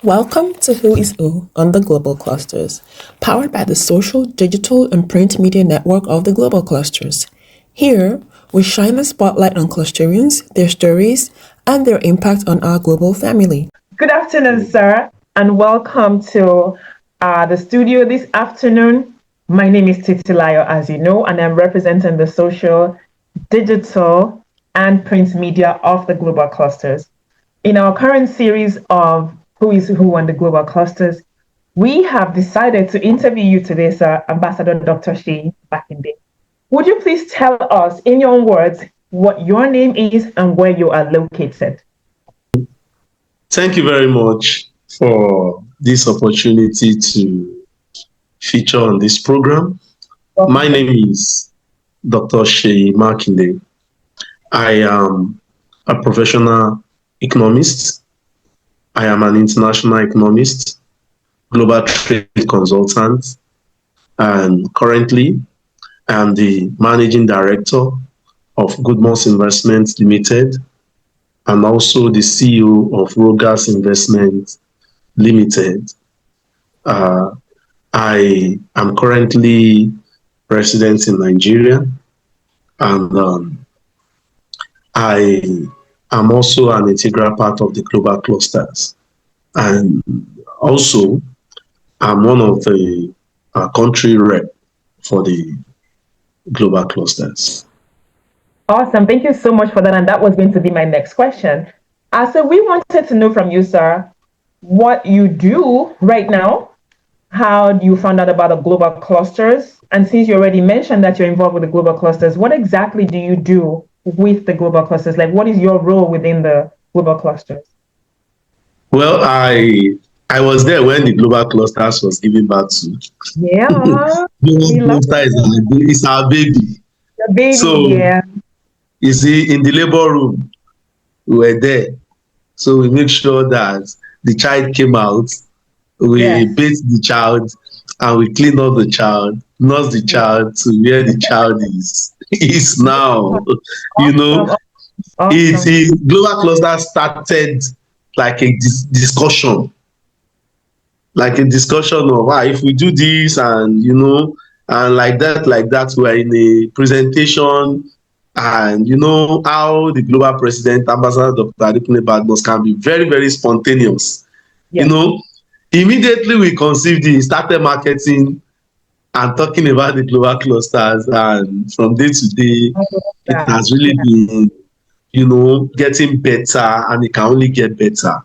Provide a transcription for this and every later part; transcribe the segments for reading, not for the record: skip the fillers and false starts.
Welcome to Who is Who on the Global Clusters, powered by the social, digital, and print media network of the Global Clusters. Here, we shine the spotlight on clusterians, their stories, and their impact on our global family. Good afternoon, sir, and welcome to the studio this afternoon. My name is Titilayo, as you know, and I'm representing the social, digital, and print media of the Global Clusters. In our current series of Who is Who on the Global Clusters, we have decided to interview you today, sir, Ambassador Dr. Seyi Makinde. Would you please tell us, in your own words, what your name is and where you are located? Thank you very much for this opportunity to feature on this program. My name is Dr. Seyi Makinde. I am a professional economist. I am an international economist, global trade consultant, and currently I am the managing director of Goodmans Investments Limited and also the CEO of Rogas Investment Limited. I am currently resident in Nigeria, and I am also an integral part of the Global Clusters. And also, I'm one of the country rep for the Global Clusters. Awesome. Thank you so much for that. And that was going to be my next question. So we wanted to know from you, sir, what you do right now, how you found out about the global clusters. And since you already mentioned that you're involved with the global clusters, what exactly do you do with the global clusters? Like, what is your role within the global clusters? Well, I was there when the global clusters was given birth to. Yeah. Global cluster is our baby. The baby, So, yeah. You see, in the labor room, we were there. So we make sure that the child came out, we bathe the child, and we clean up the child, nurse the child to where the child is now. You know, global cluster started like a discussion, of if we do this and and like that, we're in a presentation. And you know how the global president, Ambassador Dr. Adekunle Badmus, can be very, very spontaneous. Yes. You know, immediately we conceived it, started marketing and talking about the global clusters. And from day to day, it has really been, getting better, and it can only get better.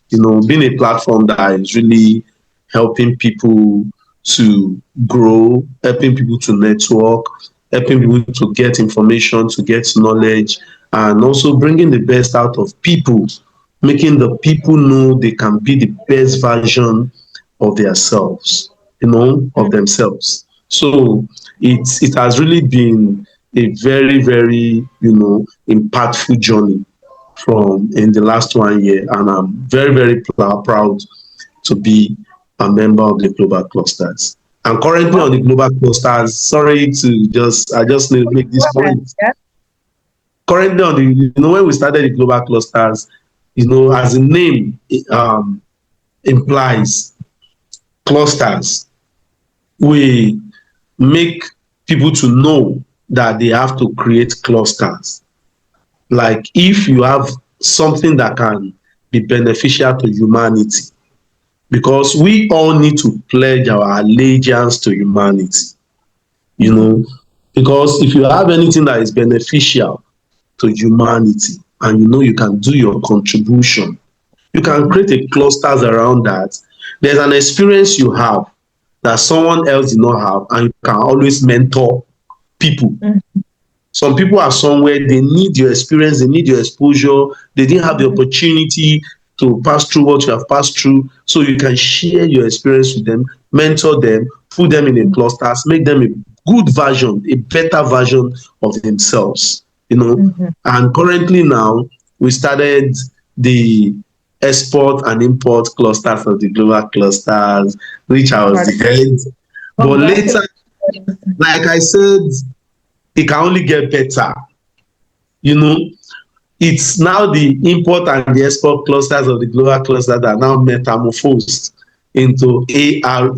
Being a platform that is really helping people to grow, helping people to network, helping people to get information, to get knowledge, and also bringing the best out of people, making the people know they can be the best version of themselves, of themselves. So it has really been a very, very, impactful journey in the last 1 year, and I'm very, very proud to be a member of the global clusters. I'm currently on the global clusters. Sorry I just need to make this point. Yeah. Currently on when we started the global clusters, as the name implies, clusters, we make people to know that they have to create clusters. Like if you have something that can be beneficial to humanity, because we all need to pledge our allegiance to humanity, because if you have anything that is beneficial to humanity and you can do your contribution, you can create a clusters around that. There's an experience you have that someone else did not have, and you can always mentor people. Mm-hmm. Some people are somewhere, they need your experience, they need your exposure, they didn't have the opportunity to pass through what you have passed through, so you can share your experience with them, mentor them, put them in a clusters, make them a good version, a better version of themselves, Mm-hmm. And currently now, we started the export and import clusters of the global clusters, which I was the head. But later, like I said, it can only get better. It's now the import and the export clusters of the global cluster that are now metamorphosed into ARE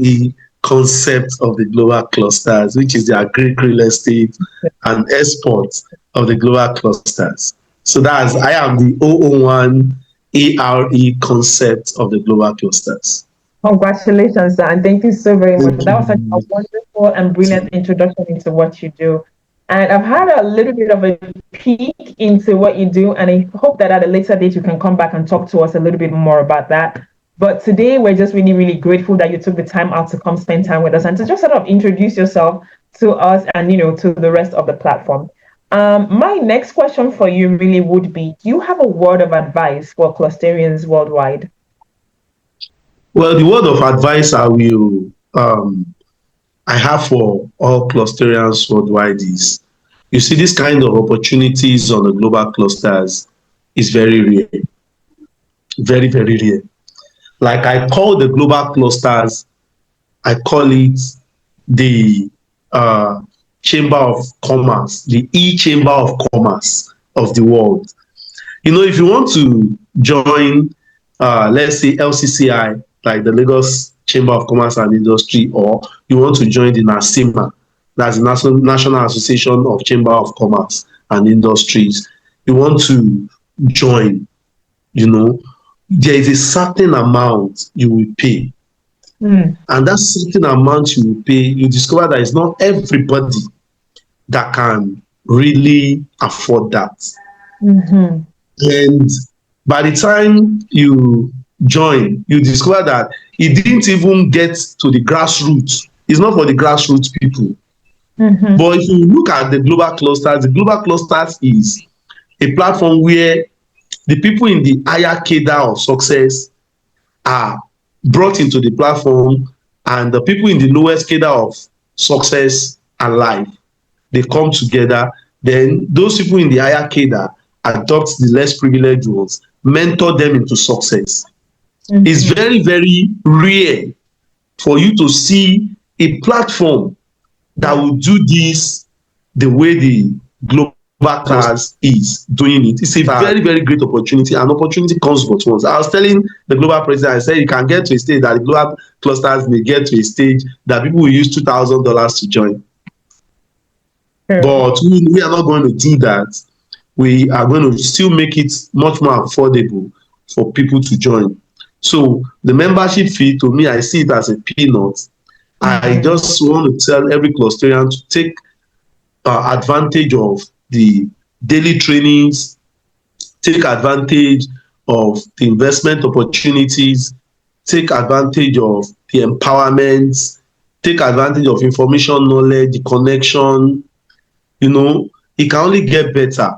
concept of the global clusters, which is the agric real estate and export of the global clusters. So I am the 001 ARE concept of the global clusters. Congratulations, sir, and thank you so very much. Thank That was such a you. wonderful and brilliant introduction into what you do. And I've had a little bit of a peek into what you do, and I hope that at a later date you can come back and talk to us a little bit more about that. But today we're just really, really grateful that you took the time out to come spend time with us and to just sort of introduce yourself to us and to the rest of the platform. My next question for you really would be: do you have a word of advice for clusterians worldwide? Well, the word of advice I have for all clusterians worldwide is, you see, this kind of opportunities on the global clusters is very rare, very, very rare. Like I call the global clusters, I call it the chamber of commerce, the chamber of commerce of the world. If you want to join, let's say LCCI, like the Lagos Chamber of Commerce and Industry, or you want to join the NASIMA, that's the National Association of Chamber of Commerce and Industries, you want to join, there is a certain amount you will pay. And that certain amount you will pay, you discover that it's not everybody that can really afford that. And by the time you join, you discover that it didn't even get to the grassroots. It's not for the grassroots people. But if you look at the global clusters is a platform where the people in the higher cadre of success are brought into the platform, and the people in the lowest cadre of success and life, they come together. Then those people in the higher cadre adopt the less privileged ones, mentor them into success. It's very, very rare for you to see a platform that will do this the way the global class is doing it. It's a very, very great opportunity, and opportunity comes but once. I was telling the global president, I said, you can get to a stage that the global clusters may get to a stage that people will use $2,000 to join. But we are not going to do that. We are going to still make it much more affordable for people to join. So the membership fee, to me, I see it as a peanut. I just want to tell every clusterian to take advantage of the daily trainings, take advantage of the investment opportunities, take advantage of the empowerment, take advantage of information knowledge, the connection. It can only get better.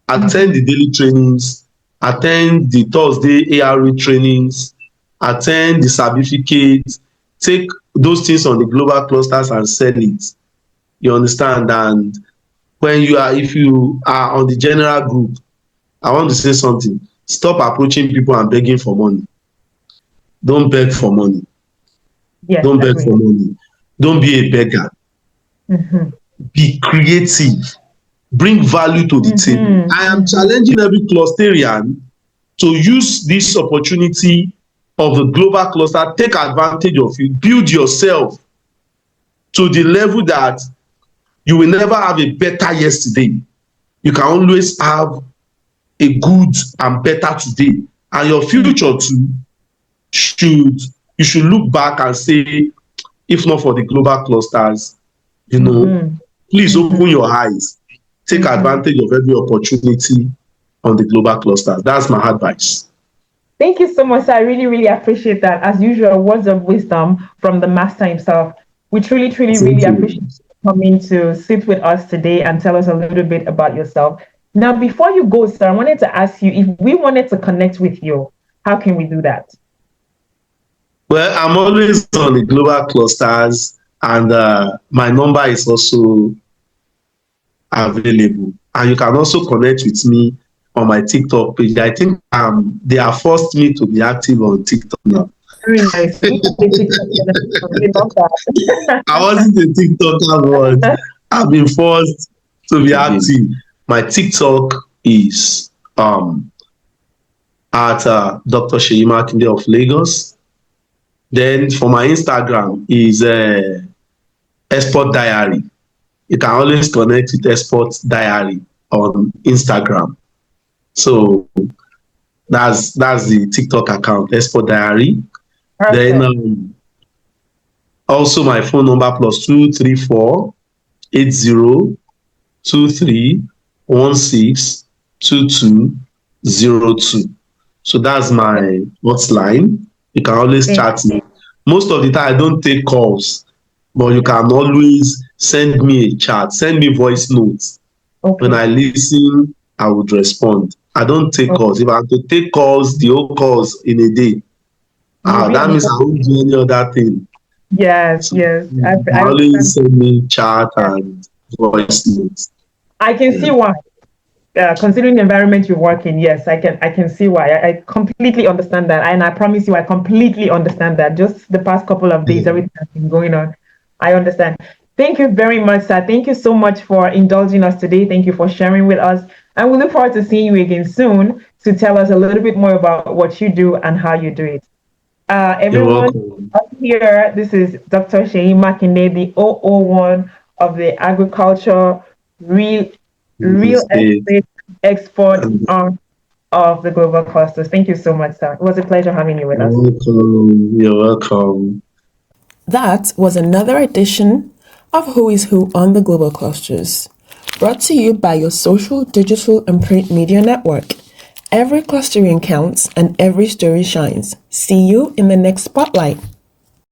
Attend the daily trainings, attend the Thursday ARE trainings, attend the certificates, take those things on the global clusters and sell it. You understand? And if you are on the general group, I want to say something. Stop approaching people and begging for money. Don't beg for money. Yes, Don't beg for money. Don't be a beggar. Be creative. Bring value to the table. I am challenging every clusterian to use this opportunity of the global cluster, take advantage of it, build yourself to the level that you will never have a better yesterday. You can always have a good and better today. And your future too, you should look back and say, if not for the global clusters, please open your eyes. Take advantage of every opportunity on the global clusters. That's my advice. Thank you so much. I really, really appreciate that. As usual, words of wisdom from the master himself. We truly, truly, really appreciate you coming to sit with us today and tell us a little bit about yourself. Now, before you go, sir, I wanted to ask you, if we wanted to connect with you, how can we do that? Well, I'm always on the global clusters, and my number is also available. And you can also connect with me on my TikTok page. I think they have forced me to be active on TikTok now. Very nice. I wasn't a TikToker, but I've been forced to be active. My TikTok is um, at Dr. Seyi Makinde of Lagos. Then for my Instagram is Export Diary. You can always connect with Export Diary on Instagram. So that's the TikTok account, Export Diary. Then Perfect. also my phone number +234 8023162202. So that's my hotline. You can always Okay. chat me. Most of the time I don't take calls, but you can always send me a chat, send me voice notes. When Okay. I listen, I would respond. I don't take Okay. calls. If I have to take calls, the whole calls in a day, You'll be that on the means I won't do any other thing. Yes, So yes. you can I always understand. send me chat Yeah. and voice notes. I can Yeah. see why. Considering the environment you work in, yes, I can see why. I completely understand that, and I promise you, I completely understand that. Just the past couple of days, Yeah. everything has been going on. I understand. Thank you very much, sir. Thank you so much for indulging us today. Thank you for sharing with us, and we look forward to seeing you again soon to tell us a little bit more about what you do and how you do it. You're Everyone welcome. up here, this is Dr. Seyi Makinde, the 001 of the agriculture real In real this state. estate export And arm of the global clusters. Thank you so much, sir. It was a pleasure having you with you're us. welcome. You're welcome. That was another edition of Who is Who on the Global Clusters, brought to you by your social, digital, and print media network. Every clustering counts and every story shines. See you in the next spotlight.